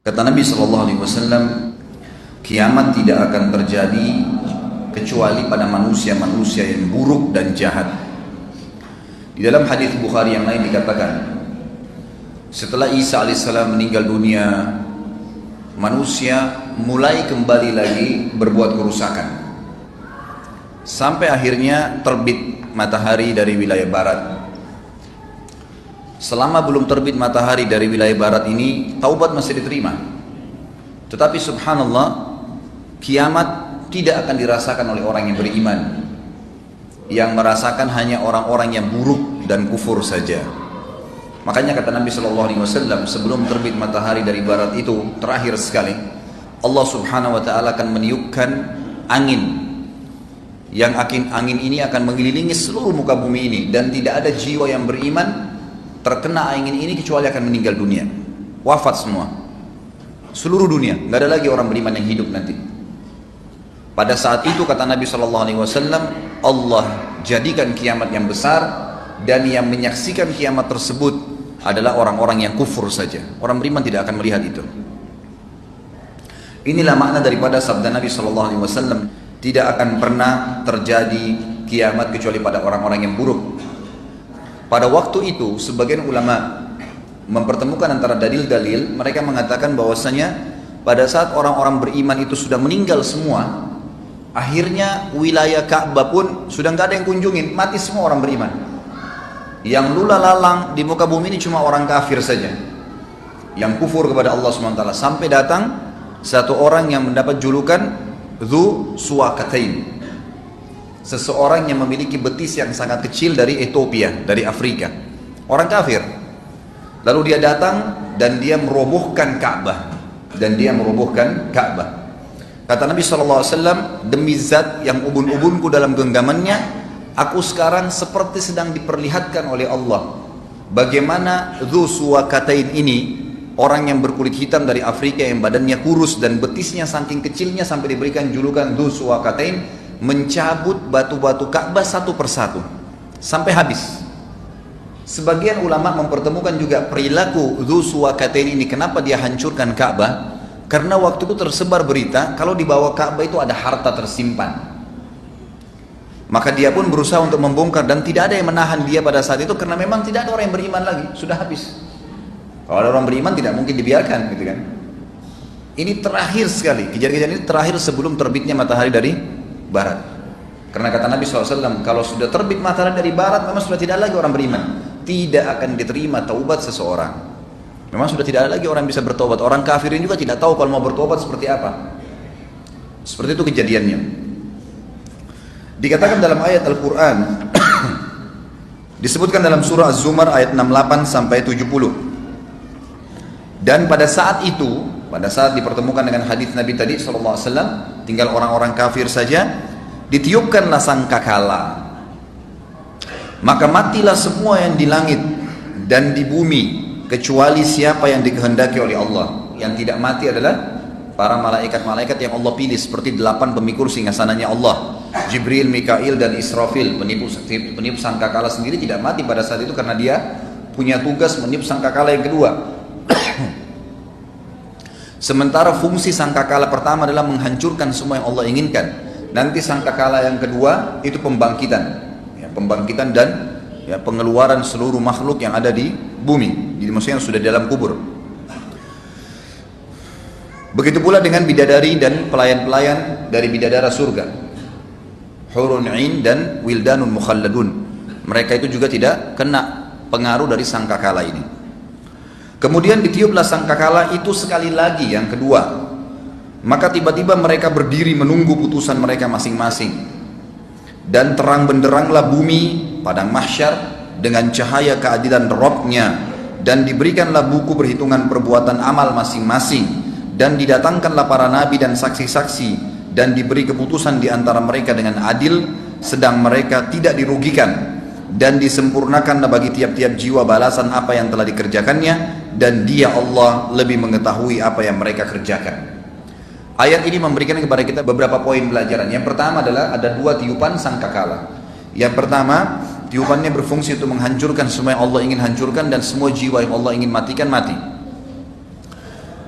Kata Nabi SAW, kiamat tidak akan terjadi kecuali pada manusia-manusia yang buruk dan jahat. Di dalam hadis Bukhari yang lain dikatakan, setelah Isa alaihissalam meninggal dunia, manusia mulai kembali lagi berbuat kerusakan, sampai akhirnya terbit matahari dari wilayah barat. Selama belum terbit matahari dari wilayah barat ini, taubat masih diterima. Tetapi subhanallah, kiamat tidak akan dirasakan oleh orang yang beriman. Yang merasakan hanya orang-orang yang buruk dan kufur saja. Makanya kata Nabi SAW, sebelum terbit matahari dari barat itu, terakhir sekali, Allah subhanahu wa ta'ala akan meniupkan angin. Yang angin ini akan mengelilingi seluruh muka bumi ini. Dan tidak ada jiwa yang beriman terkena angin ini kecuali akan meninggal dunia, wafat semua, seluruh dunia, nggak ada lagi orang beriman yang hidup nanti. Pada saat itu kata Nabi SAW, Allah jadikan kiamat yang besar, dan yang menyaksikan kiamat tersebut adalah orang-orang yang kufur saja. Orang beriman tidak akan melihat itu. Inilah makna daripada sabda Nabi SAW, tidak akan pernah terjadi kiamat kecuali pada orang-orang yang buruk. Pada waktu itu sebagian ulama mempertemukan antara dalil-dalil. Mereka mengatakan bahwasanya pada saat orang-orang beriman itu sudah meninggal semua, akhirnya wilayah Ka'bah pun sudah nggak ada yang kunjungin, mati semua orang beriman. Yang lula lalang di muka bumi ini cuma orang kafir saja, yang kufur kepada Allah SWT. Sampai datang satu orang yang mendapat julukan Dzu Suwakatain, seseorang yang memiliki betis yang sangat kecil dari Ethiopia, dari Afrika, orang kafir. Lalu dia datang dan dia merobohkan Ka'bah, Kata Nabi SAW, demi zat yang ubun-ubunku dalam genggamannya, aku sekarang seperti sedang diperlihatkan oleh Allah bagaimana Dzu Suwakatain ini, orang yang berkulit hitam dari Afrika yang badannya kurus dan betisnya saking kecilnya sampai diberikan julukan Dzu Suwakatain, mencabut batu-batu Ka'bah satu persatu sampai habis. Sebagian ulama mempertemukan juga perilaku Dzu Suwakatain ini, kenapa dia hancurkan Ka'bah? Karena waktu itu tersebar berita kalau di bawah Ka'bah itu ada harta tersimpan. Maka dia pun berusaha untuk membongkar, dan tidak ada yang menahan dia pada saat itu, karena memang tidak ada orang yang beriman lagi, sudah habis. Kalau ada orang beriman tidak mungkin dibiarkan, gitu kan. Ini terakhir sekali, kejadian ini terakhir sebelum terbitnya matahari dari barat. Karena kata Nabi SAW, kalau sudah terbit matahari dari barat, memang sudah tidak lagi orang beriman, tidak akan diterima taubat seseorang. Memang sudah tidak ada lagi orang bisa bertobat. Orang kafirin juga tidak tahu kalau mau bertobat seperti apa. Seperti itu kejadiannya. Dikatakan dalam ayat Al-Quran disebutkan dalam surah Az-Zumar ayat 68 sampai 70. Dan pada saat itu, pada saat dipertemukan dengan hadis Nabi tadi SAW, tinggal orang-orang kafir saja, ditiupkanlah sangkakala. Maka matilah semua yang di langit dan di bumi, kecuali siapa yang dikehendaki oleh Allah. Yang tidak mati adalah para malaikat-malaikat yang Allah pilih, seperti 8 pemikul singgasananya Allah, Jibril, Mikail, dan Israfil. Peniup sangkakala sendiri tidak mati pada saat itu, karena dia punya tugas meniup sangkakala yang kedua. Sementara fungsi sangkakala pertama adalah menghancurkan semua yang Allah inginkan. Nanti sangkakala yang kedua itu pembangkitan, pembangkitan dan pengeluaran seluruh makhluk yang ada di bumi, jadi maksudnya yang sudah dalam kubur. Begitu pula dengan bidadari dan pelayan-pelayan dari bidadara surga, hurun 'ain dan wildanun mukhalladun. Mereka itu juga tidak kena pengaruh dari sangkakala ini. Kemudian ditiuplah sangkakala itu sekali lagi, yang kedua. Maka tiba-tiba mereka berdiri menunggu putusan mereka masing-masing. Dan terang benderanglah bumi padang mahsyar dengan cahaya keadilan Rabb-Nya, dan diberikanlah buku perhitungan perbuatan amal masing-masing, dan didatangkanlah para nabi dan saksi-saksi, dan diberi keputusan di antara mereka dengan adil, sedang mereka tidak dirugikan, dan disempurnakanlah bagi tiap-tiap jiwa balasan apa yang telah dikerjakannya, dan Dia Allah lebih mengetahui apa yang mereka kerjakan. Ayat ini memberikan kepada kita beberapa poin pelajaran. Yang pertama adalah ada 2 tiupan sangkakala. Yang pertama, tiupannya berfungsi untuk menghancurkan semua yang Allah ingin hancurkan, dan semua jiwa yang Allah ingin matikan mati.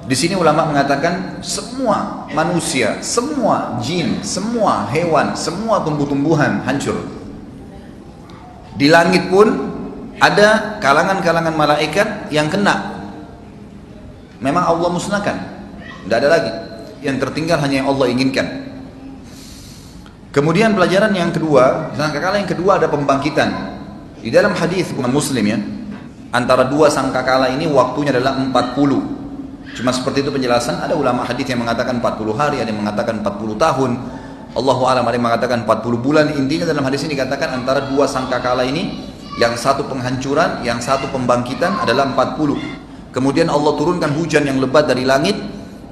Di sini ulama mengatakan semua manusia, semua jin, semua hewan, semua tumbuh-tumbuhan hancur. Di langit pun ada kalangan-kalangan malaikat yang kena. Memang Allah musnahkan, tidak ada lagi. Yang tertinggal hanya yang Allah inginkan. Kemudian pelajaran yang kedua, sangkakala yang kedua ada pembangkitan. Di dalam hadis Muslim ya, antara dua sangkakala ini waktunya adalah 40. Cuma seperti itu penjelasan. Ada ulama hadis yang mengatakan 40 hari, ada yang mengatakan 40 tahun. Allahu a'lam, ada yang mengatakan 40 bulan. Intinya dalam hadis ini dikatakan antara dua sangkakala ini, yang satu penghancuran, yang satu pembangkitan adalah 40. Kemudian Allah turunkan hujan yang lebat dari langit,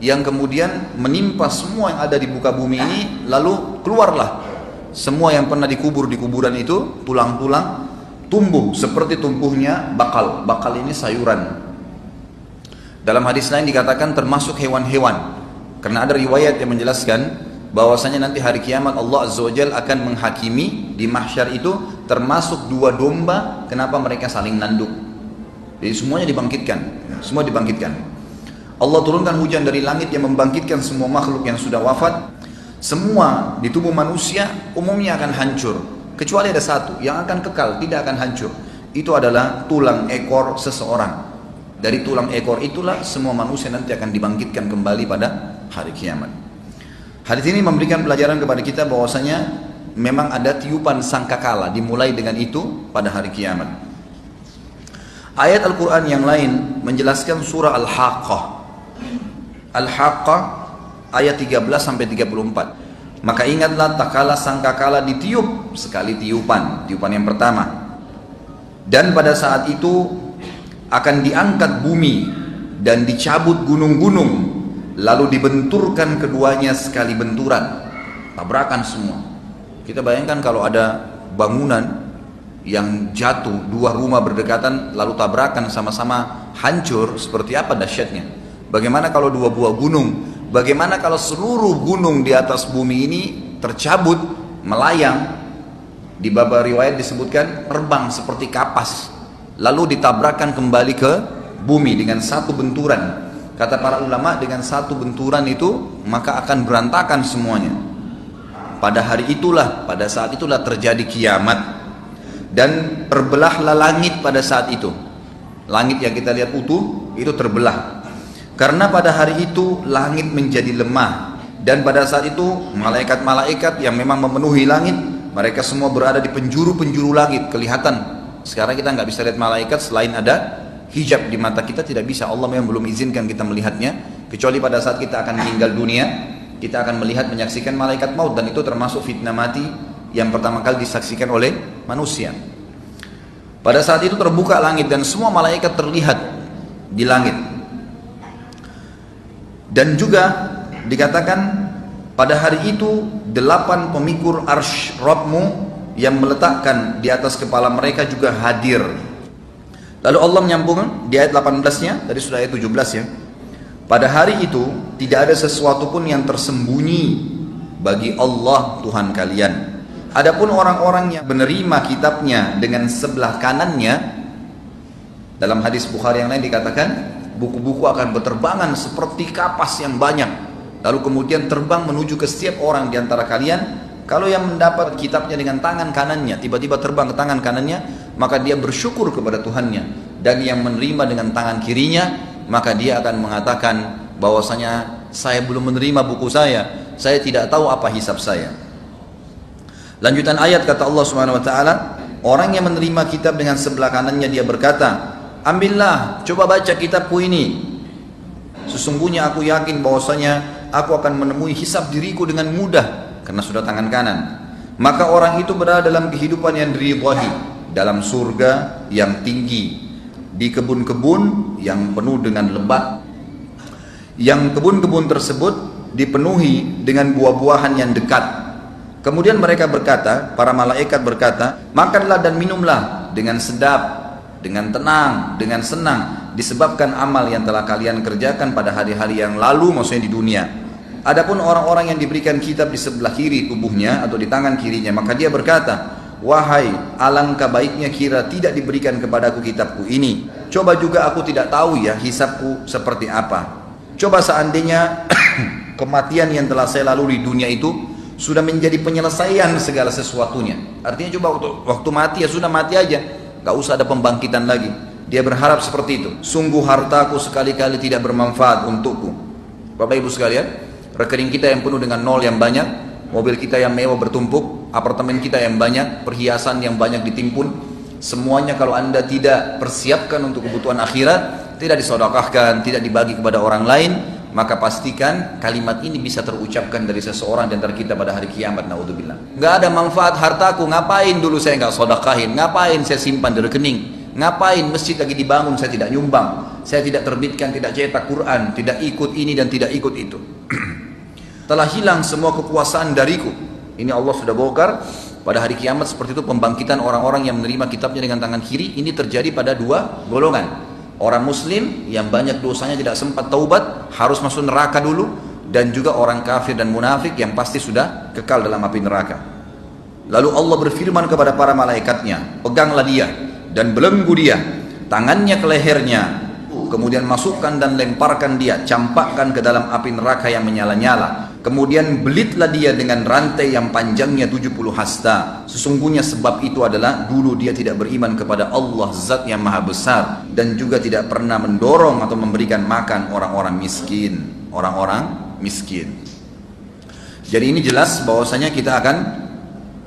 yang kemudian menimpa semua yang ada di muka bumi ini, lalu keluarlah semua yang pernah dikubur di kuburan itu, tulang-tulang tumbuh seperti tumbuhnya bakal. Bakal ini sayuran. Dalam hadis lain dikatakan termasuk hewan-hewan, karena ada riwayat yang menjelaskan bahwasanya nanti hari kiamat Allah Azza wa Jalla akan menghakimi di mahsyar itu, termasuk dua domba. Kenapa mereka saling nanduk? Jadi semuanya dibangkitkan, semua dibangkitkan. Allah turunkan hujan dari langit yang membangkitkan semua makhluk yang sudah wafat. Semua di tubuh manusia umumnya akan hancur, kecuali ada satu yang akan kekal, tidak akan hancur. Itu adalah tulang ekor seseorang. Dari tulang ekor itulah semua manusia nanti akan dibangkitkan kembali pada hari kiamat. Hadis ini memberikan pelajaran kepada kita bahwasanya memang ada tiupan sangkakala, dimulai dengan itu pada hari kiamat. Ayat Al-Quran yang lain menjelaskan surah Al-Haqqah. Al-Haqqah ayat 13-34. Maka ingatlah tak kala sangkakala ditiup sekali tiupan yang pertama. Dan pada saat itu akan diangkat bumi dan dicabut gunung-gunung, lalu dibenturkan keduanya sekali benturan, tabrakan semua. Kita bayangkan kalau ada bangunan yang jatuh, dua rumah berdekatan lalu tabrakan sama-sama hancur, seperti apa dahsyatnya. Bagaimana kalau dua buah gunung, bagaimana kalau seluruh gunung di atas bumi ini tercabut, melayang. Di bab riwayat disebutkan terbang seperti kapas, lalu ditabrakkan kembali ke bumi dengan satu benturan. Kata para ulama, dengan satu benturan itu maka akan berantakan semuanya. Pada hari itulah, pada saat itulah terjadi kiamat, dan terbelahlah langit pada saat itu. Langit yang kita lihat utuh itu terbelah, karena pada hari itu langit menjadi lemah. Dan pada saat itu malaikat-malaikat yang memang memenuhi langit, mereka semua berada di penjuru-penjuru langit, kelihatan. Sekarang kita nggak bisa lihat malaikat selain ada hijab di mata kita, tidak bisa. Allah memang belum izinkan kita melihatnya, kecuali pada saat kita akan meninggal dunia, kita akan melihat, menyaksikan malaikat maut, dan itu termasuk fitnah mati yang pertama kali disaksikan oleh manusia. Pada saat itu terbuka langit dan semua malaikat terlihat di langit. Dan juga dikatakan pada hari itu 8 pemikul arsy Rabbmu yang meletakkan di atas kepala mereka juga hadir. Lalu Allah menyambung di ayat 18-nya, tadi sudah ayat 17 ya. Pada hari itu tidak ada sesuatu pun yang tersembunyi bagi Allah Tuhan kalian. Adapun orang-orang yang menerima kitabnya dengan sebelah kanannya, dalam hadis Bukhari yang lain dikatakan buku-buku akan berterbangan seperti kapas yang banyak, lalu kemudian terbang menuju ke setiap orang di antara kalian. Kalau yang mendapat kitabnya dengan tangan kanannya, tiba-tiba terbang ke tangan kanannya, maka dia bersyukur kepada Tuhannya. Dan yang menerima dengan tangan kirinya, maka dia akan mengatakan bahwasanya saya belum menerima buku saya tidak tahu apa hisab saya. Lanjutan ayat kata Allah Subhanahu wa taala, orang yang menerima kitab dengan sebelah kanannya dia berkata, ambillah, coba baca kitabku ini. Sesungguhnya aku yakin bahwasanya aku akan menemui hisab diriku dengan mudah, karena sudah tangan kanan. Maka orang itu berada dalam kehidupan yang diridhai, dalam surga yang tinggi, di kebun-kebun yang penuh dengan lebat, yang kebun-kebun tersebut dipenuhi dengan buah-buahan yang dekat. Kemudian mereka berkata, para malaikat berkata, makanlah dan minumlah dengan sedap, dengan tenang, dengan senang, disebabkan amal yang telah kalian kerjakan pada hari-hari yang lalu, maksudnya di dunia. Adapun orang-orang yang diberikan kitab di sebelah kiri tubuhnya atau di tangan kirinya, maka dia berkata, wahai, alangkah baiknya kira tidak diberikan kepadaku kitabku ini. Coba juga aku tidak tahu ya hisabku seperti apa. Coba seandainya kematian yang telah saya lalui di dunia itu sudah menjadi penyelesaian segala sesuatunya. Artinya coba waktu mati ya sudah mati aja, gak usah ada pembangkitan lagi. Dia berharap seperti itu. Sungguh hartaku sekali-kali tidak bermanfaat untukku. Bapak ibu sekalian, rekening kita yang penuh dengan nol yang banyak, mobil kita yang mewah bertumpuk, apartemen kita yang banyak, perhiasan yang banyak ditimpun, semuanya kalau anda tidak persiapkan untuk kebutuhan akhirat, tidak disedekahkan, tidak dibagi kepada orang lain, maka pastikan kalimat ini bisa terucapkan dari seseorang di antara kita pada hari kiamat. Naudzubillah. Nggak ada manfaat hartaku, ngapain dulu saya nggak sedekahin, ngapain saya simpan di rekening, ngapain masjid lagi dibangun saya tidak nyumbang, saya tidak terbitkan, tidak cetak Quran, tidak ikut ini dan tidak ikut itu. Telah hilang semua kekuasaan dariku. Ini Allah sudah bongkar. Pada hari kiamat seperti itu pembangkitan orang-orang yang menerima kitabnya dengan tangan kiri. Ini terjadi pada dua golongan. Orang muslim yang banyak dosanya tidak sempat taubat, harus masuk neraka dulu. Dan juga orang kafir dan munafik yang pasti sudah kekal dalam api neraka. Lalu Allah berfirman kepada para malaikatnya, peganglah dia dan belenggu dia, tangannya ke lehernya, kemudian masukkan dan lemparkan dia, campakkan ke dalam api neraka yang menyala-nyala. Kemudian belitlah dia dengan rantai yang panjangnya 70 hasta. Sesungguhnya sebab itu adalah dulu dia tidak beriman kepada Allah Zat yang Maha Besar, dan juga tidak pernah mendorong atau memberikan makan orang-orang miskin. Jadi ini jelas bahwasanya kita akan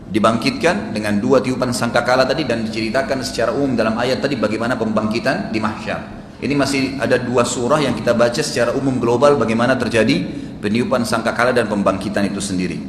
dibangkitkan dengan dua tiupan sangkakala tadi, dan diceritakan secara umum dalam ayat tadi bagaimana pembangkitan di mahsyar. Ini masih ada dua surah yang kita baca secara umum global bagaimana terjadi peniupan sangkakala dan pembangkitan itu sendiri.